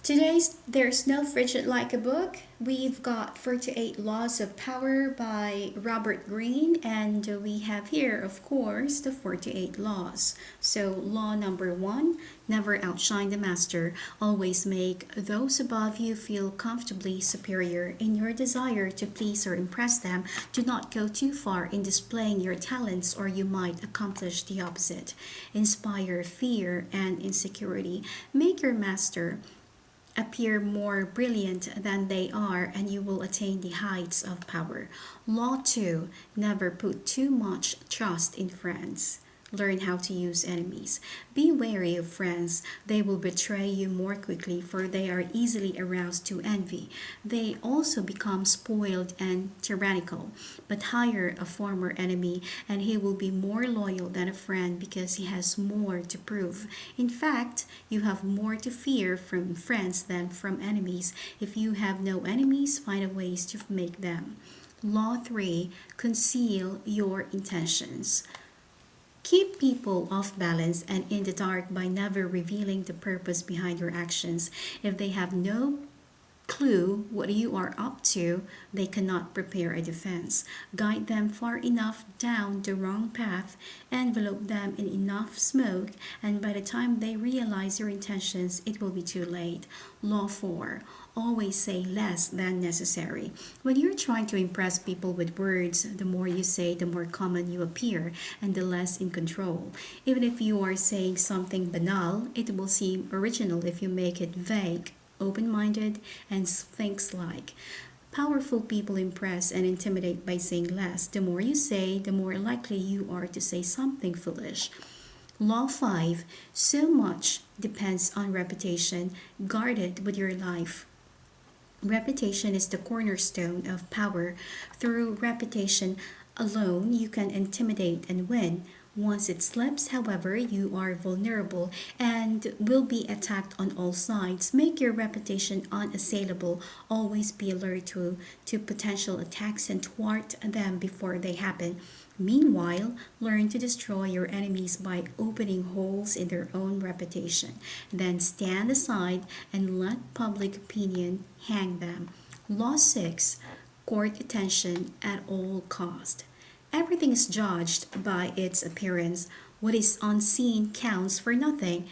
Today's There's No Frigid Like a Book. We've got 48 Laws of Power by Robert Greene, and we have here, of course, the 48 laws. So, law number one, never outshine the master. Always make those above you feel comfortably superior. In your desire to please or impress them, do not go too far in displaying your talents, or you might accomplish the opposite. Inspire fear and insecurity. Make your master appear more brilliant than they are, and you will attain the heights of power. Law 2, never put too much trust in friends. Learn how to use enemies. Be wary of friends. They will betray you more quickly, for they are easily aroused to envy. They also become spoiled and tyrannical. But hire a former enemy, and he will be more loyal than a friend because he has more to prove. In fact, you have more to fear from friends than from enemies. If you have no enemies, find a ways to make them. Law 3, conceal your intentions. Keep people off balance and in the dark by never revealing the purpose behind your actions. If they have no clue what you are up to, they cannot prepare a defense. Guide them far enough down the wrong path, envelope them in enough smoke, and by the time they realize your intentions, it will be too late. Law 4. Always say less than necessary. When you're trying to impress people with words, the more you say, the more common you appear, and the less in control. Even if you are saying something banal, it will seem original if you make it vague, open-minded, and thinks like. Powerful people impress and intimidate by saying less. The more you say, the more likely you are to say something foolish. Law 5. So much depends on reputation. Guard it with your life. Reputation is the cornerstone of power. Through reputation alone, you can intimidate and win. Once it slips, however, you are vulnerable and will be attacked on all sides. Make your reputation unassailable. Always be alert to potential attacks and thwart them before they happen. Meanwhile, learn to destroy your enemies by opening holes in their own reputation. Then stand aside and let public opinion hang them. Law 6. Court attention at all cost. Everything is judged by its appearance. What is unseen counts for nothing.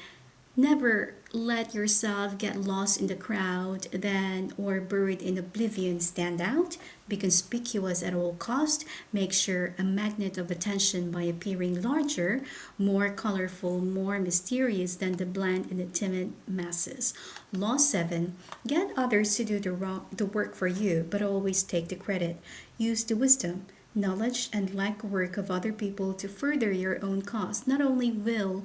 Never let yourself get lost in the crowd, then or buried in oblivion. Stand out, be conspicuous at all cost. Make sure a magnet of attention by appearing larger, more colorful, more mysterious than the bland and the timid masses. Law 7. Get others to do the work for you, but always take the credit. Use the wisdom, knowledge, and legwork of other people to further your own cause. Not only will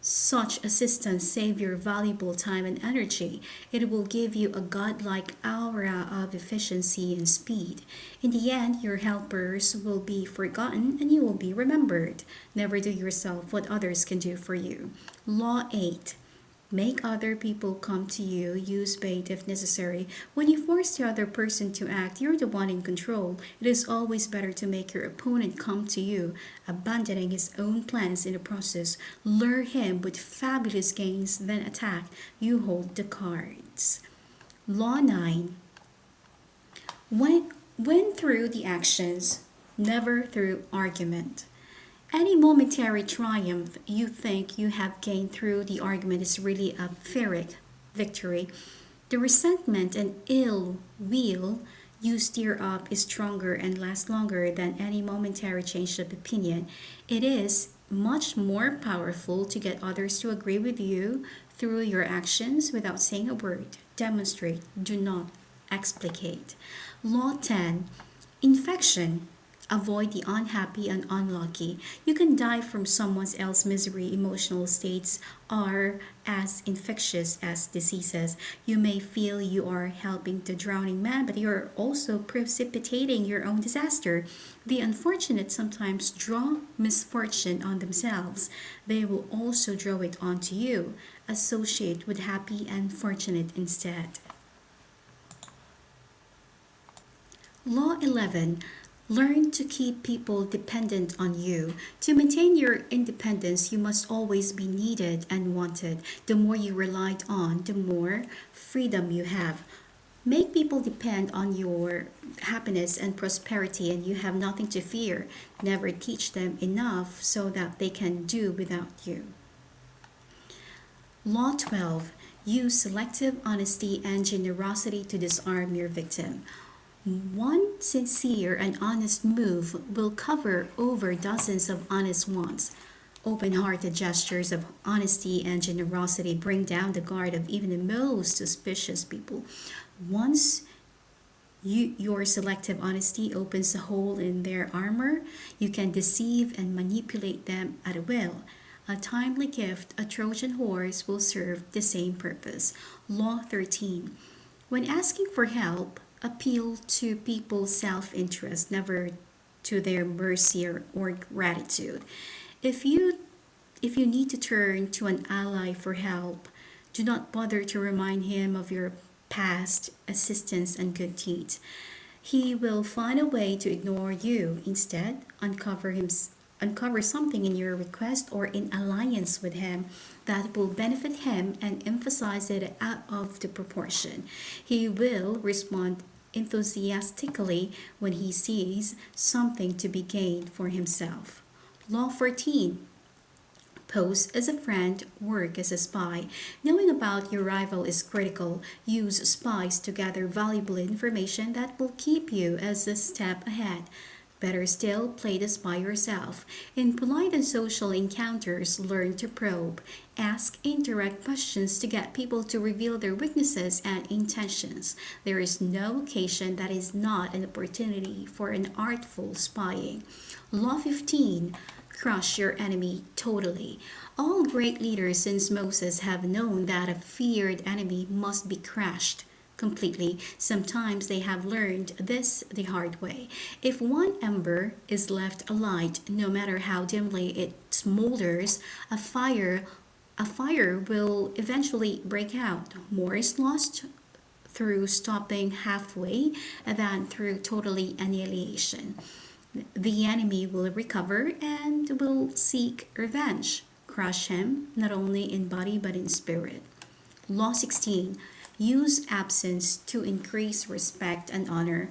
such assistance save your valuable time and energy, it will give you a godlike aura of efficiency and speed. In the end, your helpers will be forgotten and you will be remembered. Never do yourself what others can do for you. Law 8. Make other people come to you. Use bait if necessary. When you force the other person to act, you're the one in control. It is always better to make your opponent come to you, abandoning his own plans in the process. Lure him with fabulous gains, then attack. You hold the cards. Law 9. Win through the actions, never through argument. Any momentary triumph you think you have gained through the argument is really a Pyrrhic victory. The resentment and ill will you stir up is stronger and lasts longer than any momentary change of opinion. It is much more powerful to get others to agree with you through your actions without saying a word. Demonstrate, do not explicate. Law 10. Infection. Avoid the unhappy and unlucky. You can die from someone else's misery. Emotional states are as infectious as diseases. You may feel you are helping the drowning man, but you're also precipitating your own disaster. The unfortunate sometimes draw misfortune on themselves. They will also draw it onto you. Associate with happy and fortunate instead. Law 11. Learn to keep people dependent on you. To maintain your independence, you must always be needed and wanted. The more you relied on, the more freedom you have. Make people depend on your happiness and prosperity, and you have nothing to fear. Never teach them enough so that they can do without you. Law 12. Use selective honesty and generosity to disarm your victim. One sincere and honest move will cover over dozens of honest ones. Open hearted gestures of honesty and generosity bring down the guard of even the most suspicious people. Once your selective honesty opens a hole in their armor, you can deceive and manipulate them at will. A timely gift, a Trojan horse, will serve the same purpose. Law 13. When asking for help, appeal to people's self interest, never to their mercy or gratitude. If you if you need to turn to an ally for help, do not bother to remind him of your past assistance and good deeds. He will find a way to ignore you. Instead, uncover something in your request or in alliance with him that will benefit him and emphasize it out of the proportion. He will respond enthusiastically when he sees something to be gained for himself. Law 14. Pose as a friend, work as a spy. Knowing about your rival is critical. Use spies to gather valuable information that will keep you as a step ahead. Better still, play the spy yourself. In polite and social encounters, learn to probe. Ask indirect questions to get people to reveal their weaknesses and intentions. There is no occasion that is not an opportunity for an artful spying. Law 15. Crush your enemy totally. All great leaders since Moses have known that a feared enemy must be crushed completely. Sometimes they have learned this the hard way. If one ember is left alight, no matter how dimly it smolders, a fire will eventually break out. More is lost through stopping halfway than through totally annihilation. The enemy will recover and will seek revenge. Crush him, not only in body but in spirit. Law 16. Use absence to increase respect and honor.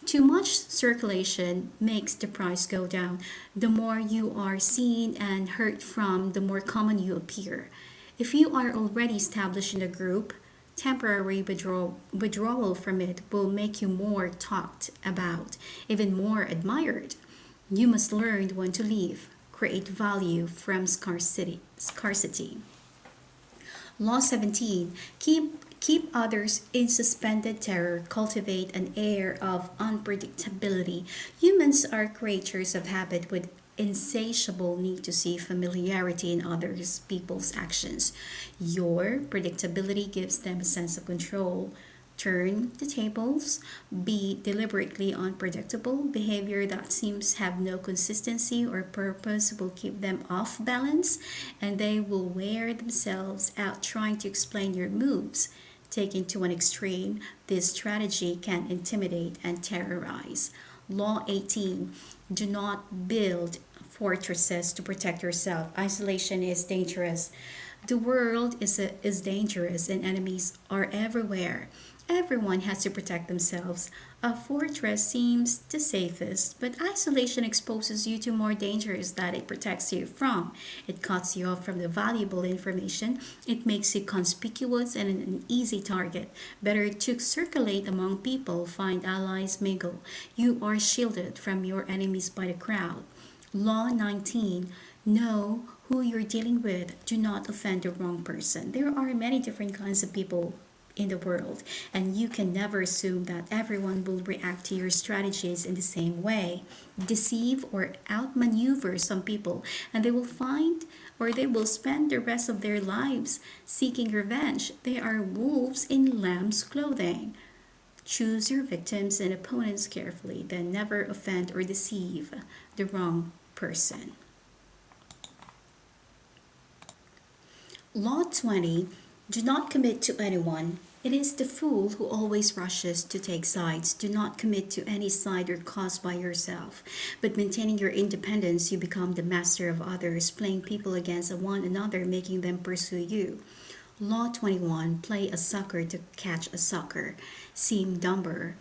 Too much circulation makes the price go down. The more you are seen and heard from, the more common you appear. If you are already established in a group, temporary withdrawal from it will make you more talked about, even more admired. You must learn when to leave. Create value from scarcity. Law 17. Keep others in suspended terror. Cultivate an air of unpredictability. Humans are creatures of habit with insatiable need to see familiarity in others people's actions. Your predictability gives them a sense of control. Turn the tables. Be deliberately unpredictable. Behavior that seems have no consistency or purpose will keep them off balance, and they will wear themselves out trying to explain your moves. Taken to an extreme, this strategy can intimidate and terrorize. Law 18. Do not build fortresses to protect yourself. Isolation is dangerous. The world is dangerous and enemies are everywhere. Everyone has to protect themselves. A fortress seems the safest, but isolation exposes you to more dangers that it protects you from. It cuts you off from the valuable information. It makes you conspicuous and an easy target. Better to circulate among people, find allies, mingle. You are shielded from your enemies by the crowd. Law 19. Know who you're dealing with. Do not offend the wrong person. There are many different kinds of people in the world, and you can never assume that everyone will react to your strategies in the same way. Deceive or outmaneuver some people, and they will spend the rest of their lives seeking revenge. They are wolves in lamb's clothing. Choose your victims and opponents carefully, then never offend or deceive the wrong person. Law 20. Do not commit to anyone. It is the fool who always rushes to take sides. Do not commit to any side or cause by yourself. But maintaining your independence, you become the master of others, playing people against one another, making them pursue you. Law 21. Play a sucker to catch a sucker. Seem dumber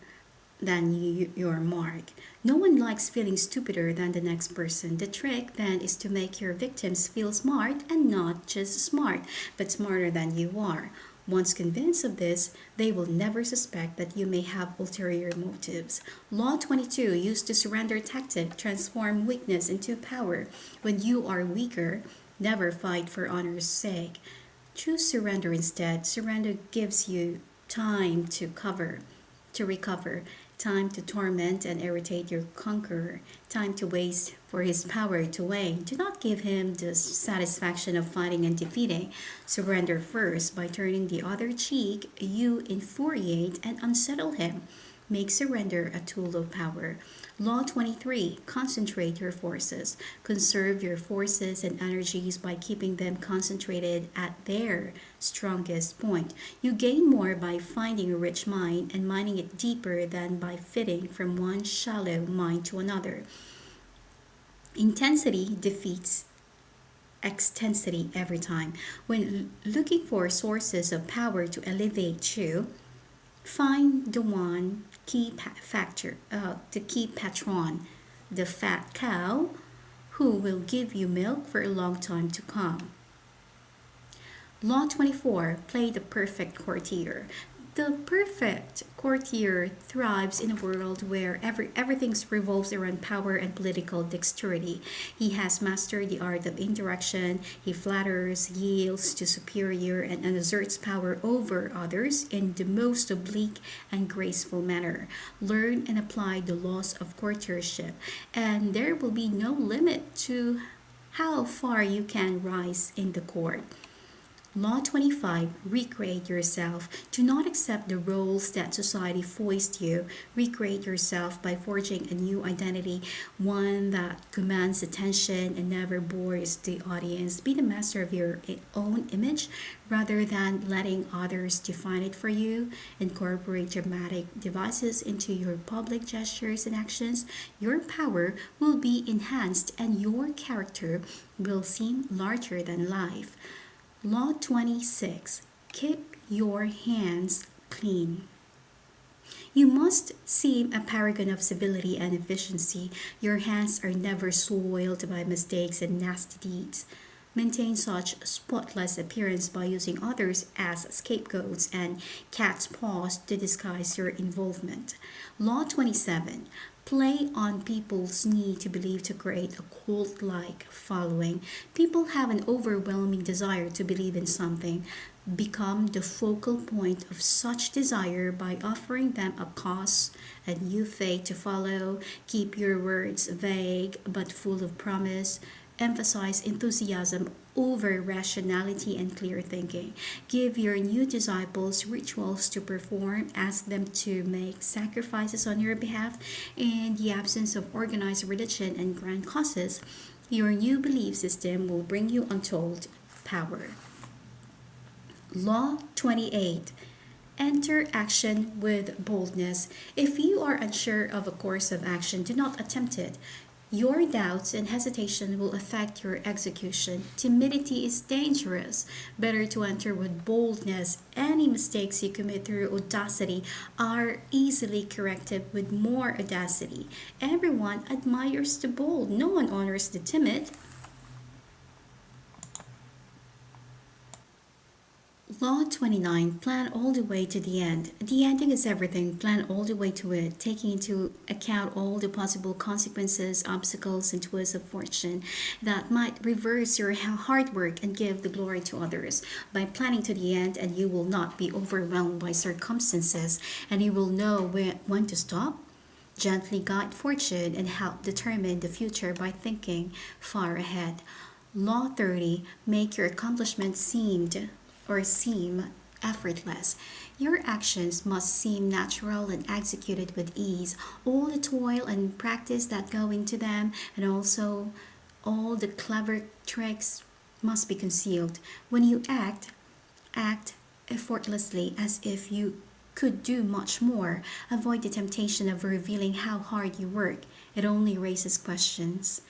than your mark. No one likes feeling stupider than the next person. The trick then is to make your victims feel smart and not just smart, but smarter than you are. Once convinced of this, they will never suspect that you may have ulterior motives. Law 22. Use the surrender tactic. Transform weakness into power. When you are weaker, never fight for honor's sake. Choose surrender instead. Surrender gives you time to recover, time to torment and irritate your conqueror, time to waste for his power to wane. Do not give him the satisfaction of fighting and defeating. Surrender first. By turning the other cheek, you infuriate and unsettle him. Make surrender a tool of power. Law 23. Concentrate your forces. Conserve your forces and energies by keeping them concentrated at their strongest point. You gain more by finding a rich mine and mining it deeper than by fitting from one shallow mine to another. Intensity defeats extensity every time. When looking for sources of power to elevate you, find the one the key patron, the fat cow, who will give you milk for a long time to come. Law 24. Play the perfect courtier. The perfect courtier thrives in a world where everything revolves around power and political dexterity. He has mastered the art of indirection. He flatters, yields to superior, and asserts power over others in the most oblique and graceful manner. Learn and apply the laws of courtiership, and there will be no limit to how far you can rise in the court. Law 25. Recreate yourself. Do not accept the roles that society foists you. Recreate yourself by forging a new identity, one that commands attention and never bores the audience. Be the master of your own image rather than letting others define it for you. Incorporate dramatic devices into your public gestures and actions. Your power will be enhanced and your character will seem larger than life. Law 26. Keep your hands clean. You must seem a paragon of civility and efficiency. Your hands are never soiled by mistakes and nasty deeds. Maintain such spotless appearance by using others as scapegoats and cat's paws to disguise your involvement. Law 27. Play on people's need to believe to create a cult like following. People have an overwhelming desire to believe in something. Become the focal point of such desire by offering them a cause, a new faith to follow. Keep your words vague but full of promise. Emphasize enthusiasm over rationality and clear thinking. Give your new disciples rituals to perform. Ask them to make sacrifices on your behalf. In the absence of organized religion and grand causes, your new belief system will bring you untold power. Law 28. Enter action with boldness. If you are unsure of a course of action, do not attempt it. Your doubts and hesitation will affect your execution. Timidity is dangerous. Better to enter with boldness. Any mistakes you commit through audacity are easily corrected with more audacity. Everyone admires the bold. No one honors the timid. Law 29. Plan all the way to the end. The ending is everything. Plan all the way to it, taking into account all the possible consequences, obstacles, and twists of fortune that might reverse your hard work and give the glory to others. By planning to the end, and you will not be overwhelmed by circumstances, and you will know when to stop. Gently guide fortune and help determine the future by thinking far ahead. Law 30. Make your accomplishments seem effortless. Your actions must seem natural and executed with ease. All the toil and practice that go into them, and also all the clever tricks, must be concealed. When you act effortlessly as if you could do much more. Avoid the temptation of revealing how hard you work. It only raises questions.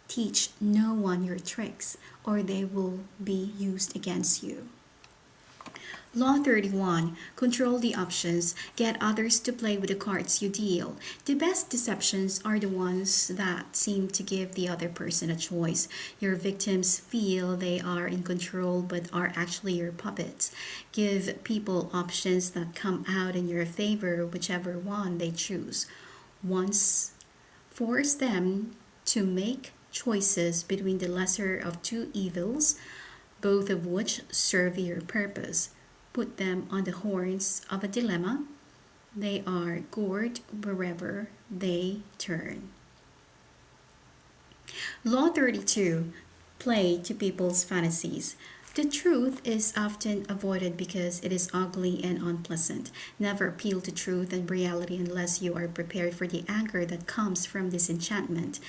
Teach no one your tricks, or they will be used against you. Law 31. Control the options. Get others to play with the cards you deal. The best deceptions are the ones that seem to give the other person a choice. Your victims feel they are in control but are actually your puppets. Give people options that come out in your favor, whichever one they choose. Once force them to make choices between the lesser of two evils, both of which serve your purpose. Put them on the horns of a dilemma. They are gored wherever they turn. Law 32. Play to people's fantasies. The truth is often avoided because it is ugly and unpleasant. Never appeal to truth and reality unless you are prepared for the anger that comes from disenchantment.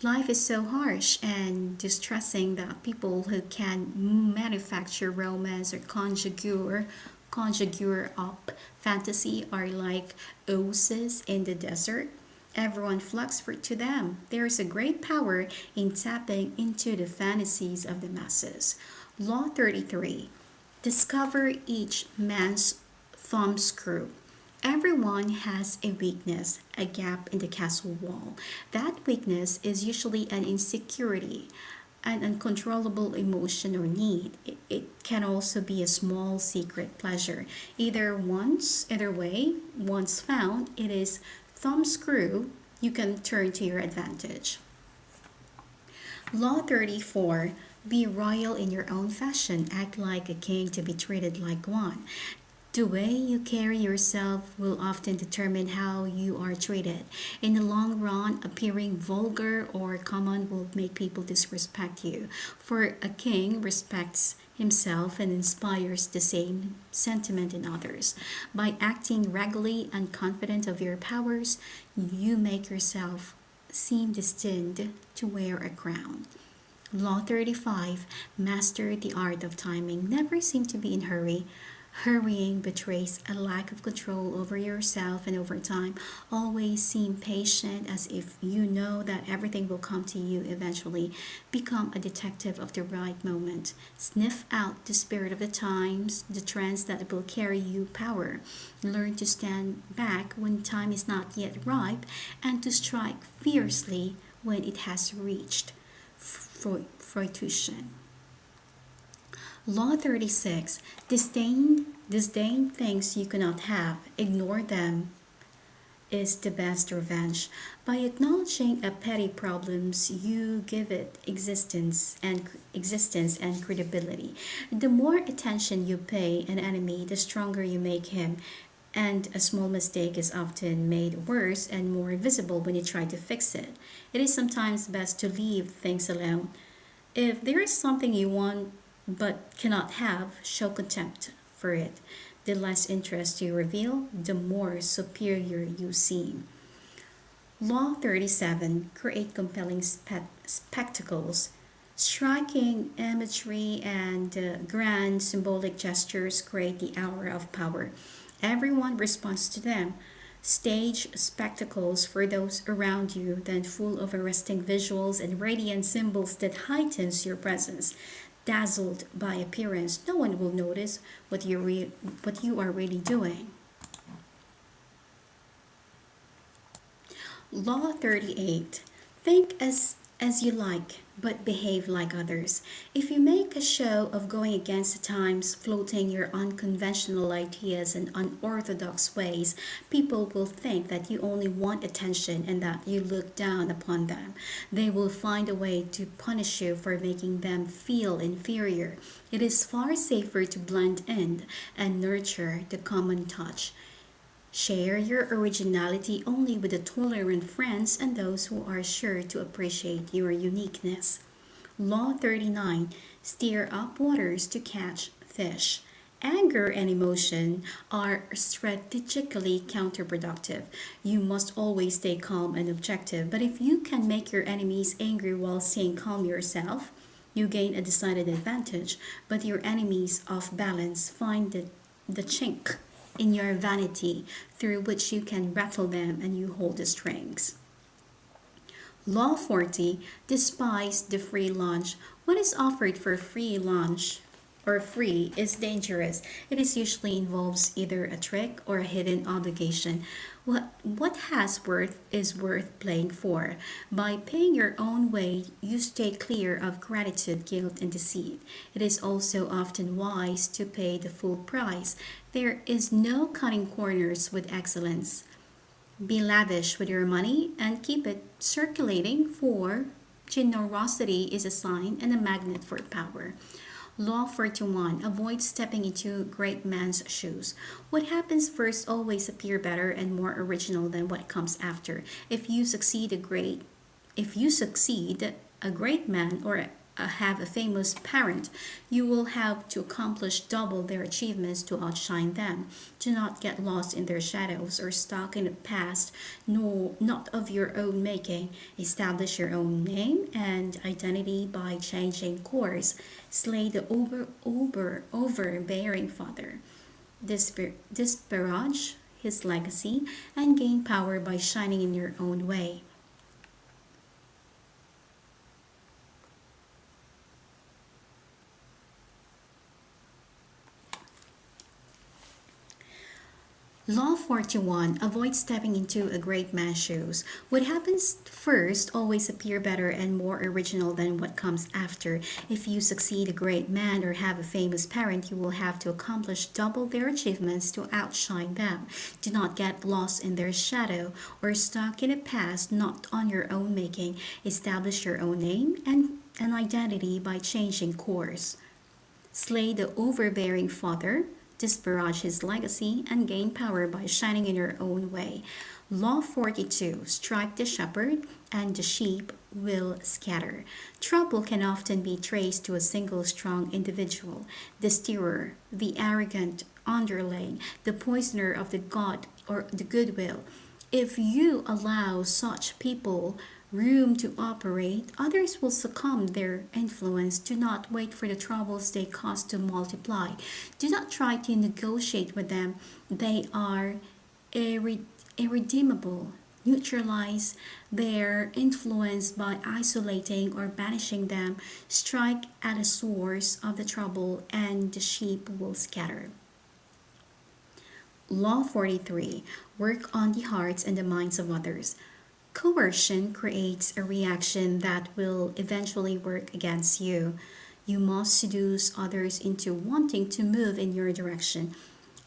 Life is so harsh and distressing that people who can manufacture romance or conjure up fantasy are like oases in the desert. Everyone flocks to them. There is a great power in tapping into the fantasies of the masses. Law 33. Discover each man's thumbscrew. Everyone has a weakness, a gap in the castle wall. That weakness is usually an insecurity, an uncontrollable emotion or need. It can also be a small secret pleasure. Either way, once found, it is thumbscrew you can turn to your advantage. Law 34. Be royal in your own fashion. Act like a king to be treated like one. The way you carry yourself will often determine how you are treated. In the long run, appearing vulgar or common will make people disrespect you. For a king respects himself and inspires the same sentiment in others. By acting regally and confident of your powers, you make yourself seem destined to wear a crown. Law 35. Master the art of timing. Never seem to be in hurry. Hurrying betrays a lack of control over yourself, and over time, always seem patient as if you know that everything will come to you eventually. Become a detective of the right moment. Sniff out the spirit of the times, the trends that will carry you power. Learn to stand back when time is not yet ripe and to strike fiercely when it has reached fruition. Law 36. Disdain things you cannot have. Ignore them is the best revenge. By acknowledging a petty problems, you give it existence and credibility. The more attention you pay an enemy, the stronger you make him. And a small mistake is often made worse and more visible when you try to fix it. It is sometimes best to leave things alone. If there is something you want but cannot have, show contempt for it. The less interest you reveal, the more superior you seem. Law 37. Create compelling spectacles. Striking imagery and grand symbolic gestures create the aura of power. Everyone responds to them. Stage spectacles for those around you, then full of arresting visuals and radiant symbols that heightens your presence. Dazzled by appearance, no one will notice what you are really doing. Law 38. Think as you like, but behave like others. If you make a show of going against the times, floating your unconventional ideas and unorthodox ways, people will think that you only want attention and that you look down upon them. They will find a way to punish you for making them feel inferior. It is far safer to blend in and nurture the common touch. Share your originality only with the tolerant friends and those who are sure to appreciate your uniqueness. Law 39. Steer up waters to catch fish. Anger and emotion are strategically counterproductive. You must always stay calm and objective, but if you can make your enemies angry while staying calm yourself, you gain a decided advantage, but your enemies off balance find it the chink in your vanity through which you can rattle them and you hold the strings. Law 40, despise the free lunch. What is offered for free lunch or free is dangerous. It is usually involves either a trick or a hidden obligation. What has worth is worth playing for. By paying your own way, you stay clear of gratitude, guilt, and deceit. It is also often wise to pay the full price. There is no cutting corners with excellence. Be lavish with your money and keep it circulating, for generosity is a sign and a magnet for power. Law 41. Avoid stepping into a great man's shoes. What happens first always appear better and more original than what comes after. If you succeed a great man or have a famous parent, you will have to accomplish double their achievements to outshine them. Do not get lost in their shadows or stuck in the past, no, not of your own making. Establish your own name and identity by changing course. Slay the overbearing father. Disparage his legacy and gain power by shining in your own way. Law 41. Avoid stepping into a great man's shoes. What happens first always appear better and more original than what comes after. If you succeed a great man or have a famous parent, you will have to accomplish double their achievements to outshine them. Do not get lost in their shadow or stuck in a past not on your own making. Establish your own name and an identity by changing course. Slay the overbearing father, disparage his legacy, and gain power by shining in your own way. Law 42. Strike the shepherd, and the sheep will scatter. Trouble can often be traced to a single strong individual: the steerer, the arrogant underling, the poisoner of the god or the goodwill. If you allow such people room to operate, others will succumb their influence. Do not wait for the troubles they cause to multiply. Do not try to negotiate with them. They are irredeemable. Neutralize their influence by isolating or banishing them. Strike at the source of the trouble, and the sheep will scatter. Law 43. Work on the hearts and the minds of others. Coercion creates a reaction that will eventually work against you. You must seduce others into wanting to move in your direction.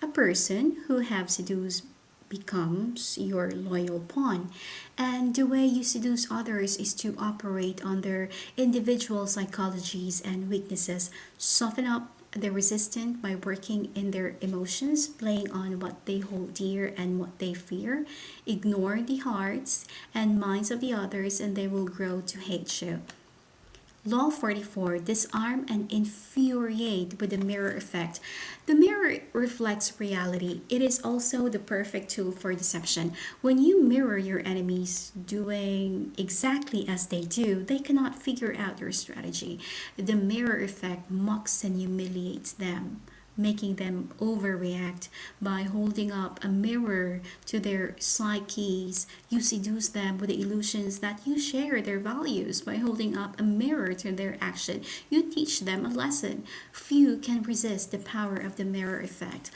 A person who have seduced becomes your loyal pawn. And the way you seduce others is to operate on their individual psychologies and weaknesses. Soften up the resistant by working in their emotions, playing on what they hold dear and what they fear. Ignore the hearts and minds of the others, and they will grow to hate you. Law 44. Disarm and infuriate with the mirror effect. The mirror reflects reality. It is also the perfect tool for deception. When you mirror your enemies doing exactly as they do, they cannot figure out your strategy. The mirror effect mocks and humiliates them, making them overreact. By holding up a mirror to their psyches, you seduce them with the illusions that you share their values. By holding up a mirror to their action, you teach them a lesson. Few can resist the power of the mirror effect.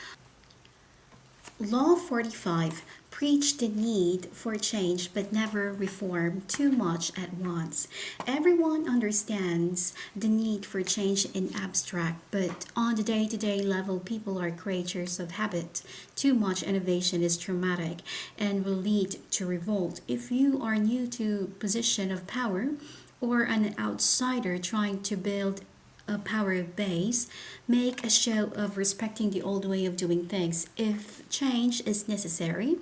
Law 45. Preach the need for change but never reform too much at once. Everyone understands the need for change in abstract, but on the day to day level, people are creatures of habit. Too much innovation is traumatic and will lead to revolt. If you are new to position of power or an outsider trying to build a power base, make a show of respecting the old way of doing things. If change is necessary,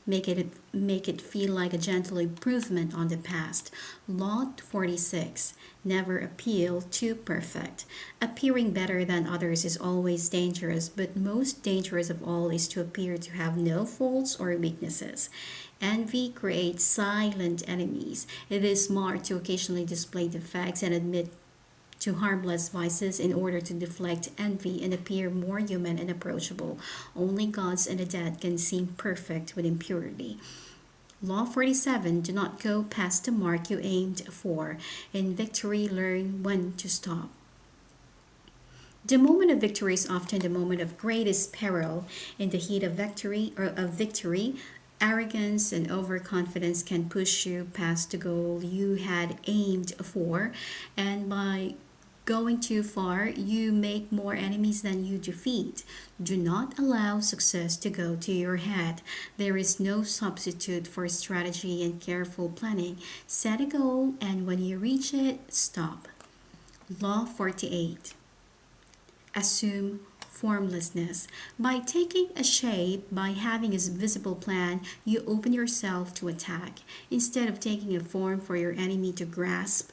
make it feel like a gentle improvement on the past. Law 46. Never appeal too perfect. Appearing better than others is always dangerous, but most dangerous of all is to appear to have no faults or weaknesses. Envy creates silent enemies. It is smart to occasionally display defects and admit to harmless vices in order to deflect envy and appear more human and approachable. Only gods and the dead can seem perfect with impurity. Law 47. Do not go past the mark you aimed for. In victory, learn when to stop. The moment of victory is often the moment of greatest peril. In the heat of victory, arrogance and overconfidence can push you past the goal you had aimed for, and by going too far, you make more enemies than you defeat. Do not allow success to go to your head. There is no substitute for strategy and careful planning. Set a goal, and when you reach it, stop. Law 48. Assume formlessness. By taking a shape, by having a visible plan, you open yourself to attack. Instead of taking a form for your enemy to grasp,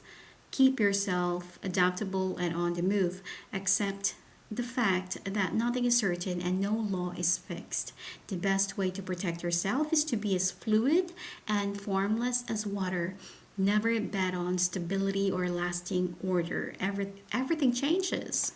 keep yourself adaptable and on the move. Accept the fact that nothing is certain and no law is fixed. The best way to protect yourself is to be as fluid and formless as water. Never bet on stability or lasting order. Everything changes.